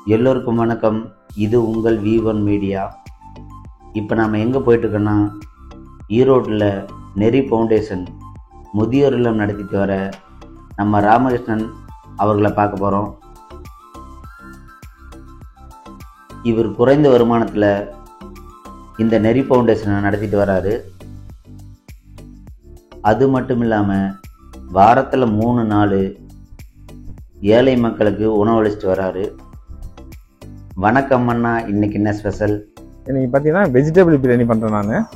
எல்லோருக்கும் வணக்கம். இது உங்கள் V1 மீடியா. இப்போ நாம் எங்கே போயிட்டுருக்கோன்னா, ஈரோட்டில் நெறி ஃபவுண்டேஷன் முதியோர் இல்லம் நடத்திட்டு வர நம்ம ராமகிருஷ்ணன் அவர்களை பார்க்க போகிறோம். இவர் குறைந்த வருமானத்தில் இந்த நெறி ஃபவுண்டேஷனை நடத்திட்டு வராரு. அது மட்டும் இல்லாமல் வாரத்தில் 3 நாள் ஏழை மக்களுக்கு உணவளிச்சிட்டு வராரு. வணக்கம் அண்ணா, இன்னைக்கு என்ன ஸ்பெஷல்? இன்னைக்கு பார்த்தீங்கன்னா வெஜிடபிள் பிரியாணி பண்ணுறேன். நான்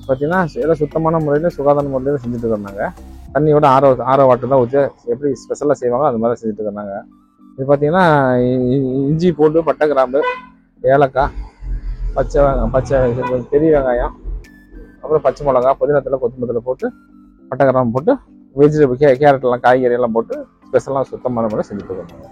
பார்த்தீங்கன்னா எல்லாம் சுத்தமான முறையில் சுகாதார முறையில் செஞ்சுட்டு இருக்கிறாங்க. தண்ணியோட ஆரோ வாட்டர் தான் ஊற்றி எப்படி ஸ்பெஷலாக செய்வாங்க அது மாதிரி செஞ்சுட்டு இருக்கிறாங்க. இது பார்த்தீங்கன்னா இஞ்சி போட்டு பட்டை கிராம்பு ஏலக்காய் பச்சை பெரிய வெங்காயம் அப்புறம் பச்சை மிளகா புதினத்தில் கொத்தமல்லியில் போட்டு பட்டை கிராம்பு போட்டு வெஜிடபிள் கேரட்லாம் காய்கறி எல்லாம் போட்டு ஸ்பெஷலாக சுத்தமான முறை செஞ்சுட்டு இருக்கிறாங்க.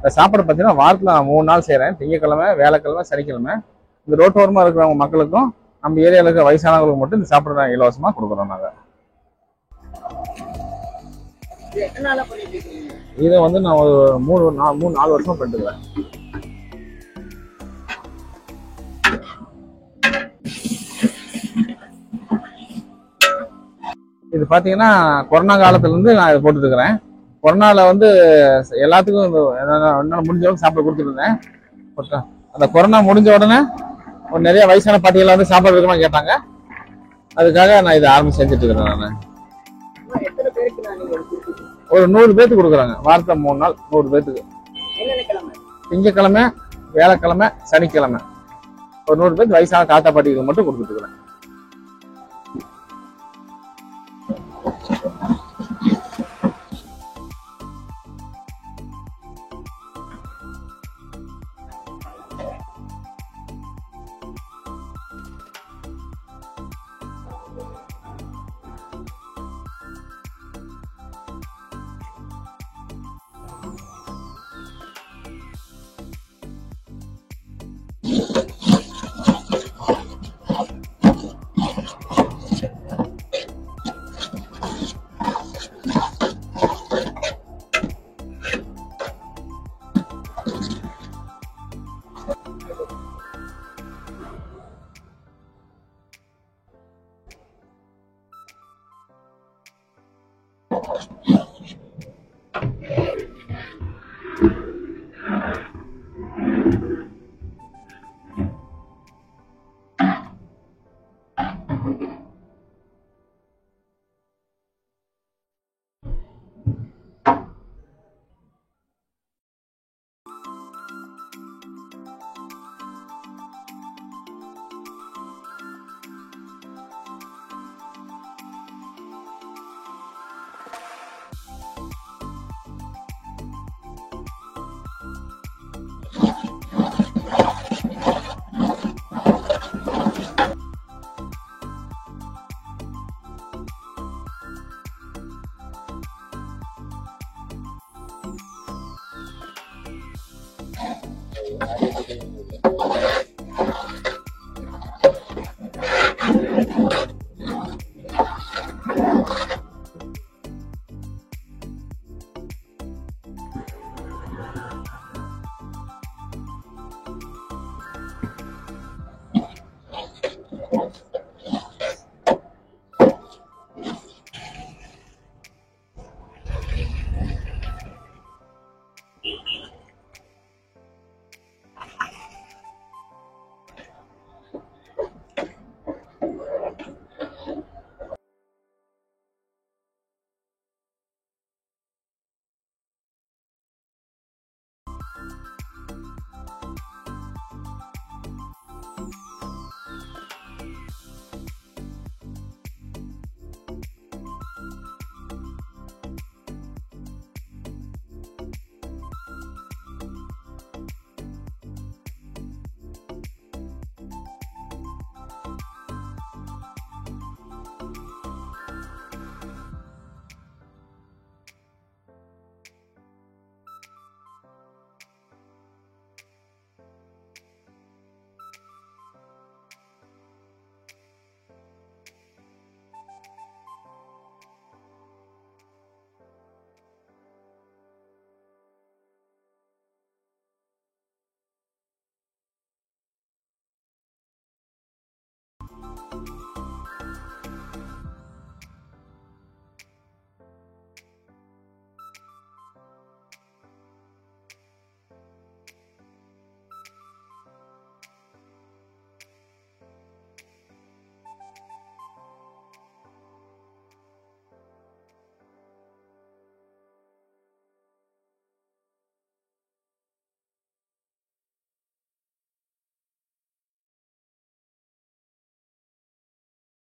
இந்த சாப்பாடு பார்த்தீங்கன்னா வாரத்தில் 3 நாள் செய்கிறேன். திங்கக்கிழமை, வேலைக்கிழமை, சனிக்கிழமை. இந்த ரோட்டோரமாக இருக்கிறவங்க மக்களுக்கும் நம்ம ஏரியாவில் இருக்கிற வயசானவங்களுக்கு மட்டும் இந்த சாப்பாடு நாங்கள் இலவசமாக கொடுக்குறோம். நாங்கள் இதை வந்து நான் ஒரு 3-4 வருஷமா பண்ணிட்டுக்கிறேன். இது பார்த்தீங்கன்னா கொரோனா காலத்துலேருந்து நான் இதை போட்டுட்டு இருக்கிறேன். கொரோனாவில் வந்து எல்லாத்துக்கும் என்னால் முடிஞ்ச அளவுக்கு சாப்பாடு கொடுத்துட்டு இருந்தேன். அந்த கொரோனா முடிஞ்ச உடனே ஒரு நிறைய வயசான பாட்டிகள் வந்து சாப்பாடு இருக்குமா கேட்டாங்க. அதுக்காக நான் இதை ஆரம்பிச்சு செஞ்சுட்டு இருக்கிறேன். நான் ஒரு 100 பேத்துக்கு கொடுக்குறாங்க. வாரத்தில் 3 நாள் 100 பேத்துக்கு. திங்கக்கிழமை, வேலைக்கிழமை, சனிக்கிழமை ஒரு 100 பேருக்கு வயசான தாத்தா பாட்டிகளுக்கு மட்டும் கொடுத்துட்டு இருக்கிறேன்.